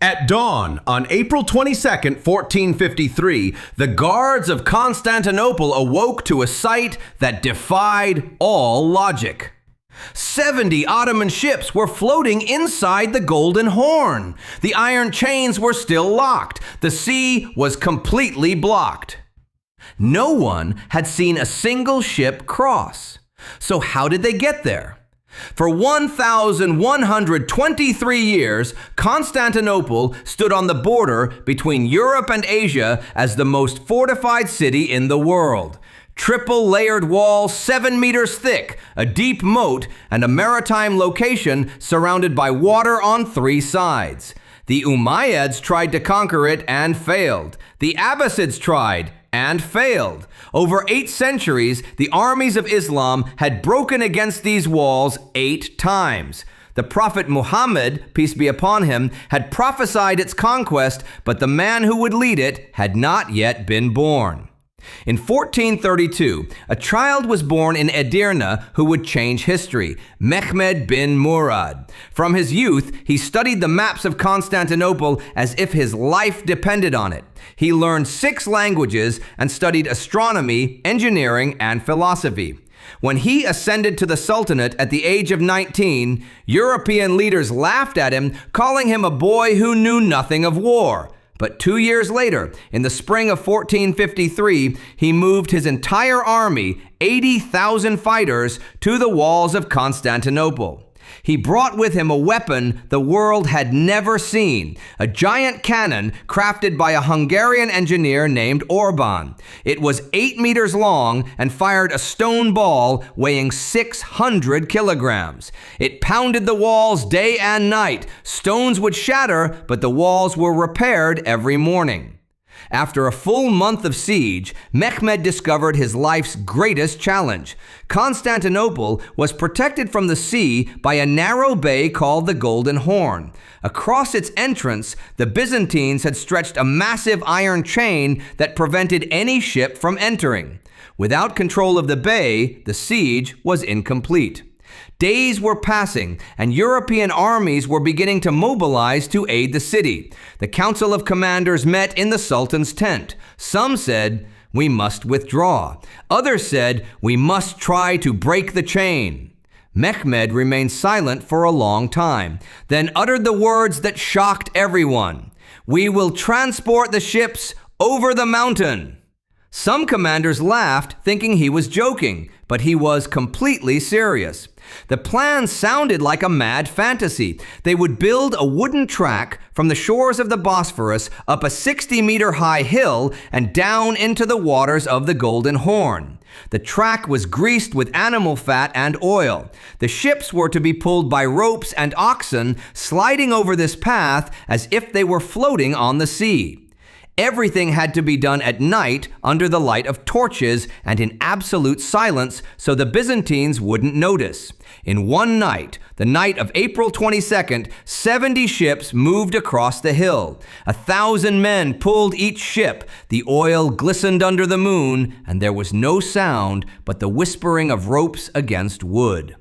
At dawn on April 22nd, 1453, the guards of Constantinople awoke to a sight that defied all logic. 70 Ottoman ships were floating inside the Golden Horn. The iron chains were still locked. The sea was completely blocked. No one had seen a single ship cross. So how did they get there? For 1,123 years, Constantinople stood on the border between Europe and Asia as the most fortified city in the world. Triple-layered walls 7 meters thick, a deep moat, and a maritime location surrounded by water on 3 sides. The Umayyads tried to conquer it and failed. The Abbasids tried and failed. Over 8 centuries, the armies of Islam had broken against these walls 8 times. The Prophet Muhammad, peace be upon him, had prophesied its conquest, but the man who would lead it had not yet been born. In 1432, a child was born in Edirne who would change history, Mehmed bin Murad. From his youth, he studied the maps of Constantinople as if his life depended on it. He learned 6 languages and studied astronomy, engineering, and philosophy. When he ascended to the Sultanate at the age of 19, European leaders laughed at him, calling him a boy who knew nothing of war. But 2 years later, in the spring of 1453, he moved his entire army, 80,000 fighters, to the walls of Constantinople. He brought with him a weapon the world had never seen, a giant cannon crafted by a Hungarian engineer named Orban. It was 8 meters long and fired a stone ball weighing 600 kilograms. It pounded the walls day and night. Stones would shatter, but the walls were repaired every morning. After a full month of siege, Mehmed discovered his life's greatest challenge. Constantinople was protected from the sea by a narrow bay called the Golden Horn. Across its entrance, the Byzantines had stretched a massive iron chain that prevented any ship from entering. Without control of the bay, the siege was incomplete. Days were passing, and European armies were beginning to mobilize to aid the city. The Council of Commanders met in the Sultan's tent. Some said, "We must withdraw." Others said, "We must try to break the chain." Mehmed remained silent for a long time, then uttered the words that shocked everyone. "We will transport the ships over the mountain." Some commanders laughed, thinking he was joking, but he was completely serious. The plan sounded like a mad fantasy. They would build a wooden track from the shores of the Bosphorus up a 60-meter-high hill and down into the waters of the Golden Horn. The track was greased with animal fat and oil. The ships were to be pulled by ropes and oxen, sliding over this path as if they were floating on the sea. Everything had to be done at night under the light of torches and in absolute silence so the Byzantines wouldn't notice. In one night, the night of April 22nd, 70 ships moved across the hill. 1,000 men pulled each ship. The oil glistened under the moon, and there was no sound but the whispering of ropes against wood.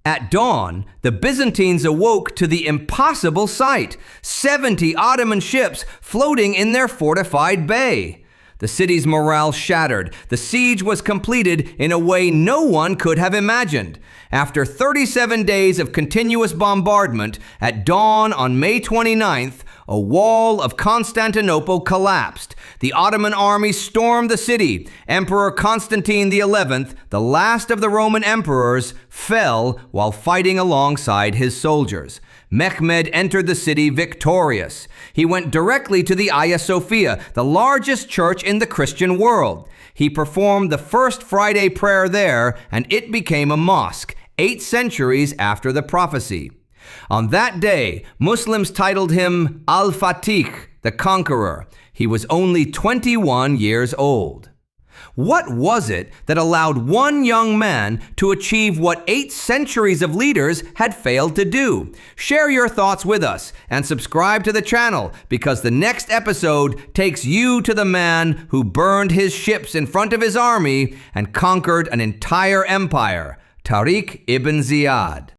At dawn, the Byzantines awoke to the impossible sight: 70 Ottoman ships floating in their fortified bay. The city's morale shattered. The siege was completed in a way no one could have imagined. After 37 days of continuous bombardment, at dawn on May 29th, a wall of Constantinople collapsed. The Ottoman army stormed the city. Emperor Constantine XI, the last of the Roman emperors, fell while fighting alongside his soldiers. Mehmed entered the city victorious. He went directly to the Hagia Sophia, the largest church in the Christian world. He performed the first Friday prayer there, and it became a mosque, 8 centuries after the prophecy. On that day, Muslims titled him Al-Fatih, the Conqueror. He was only 21 years old. What was it that allowed one young man to achieve what 8 centuries of leaders had failed to do? Share your thoughts with us and subscribe to the channel, because the next episode takes you to the man who burned his ships in front of his army and conquered an entire empire, Tariq ibn Ziyad.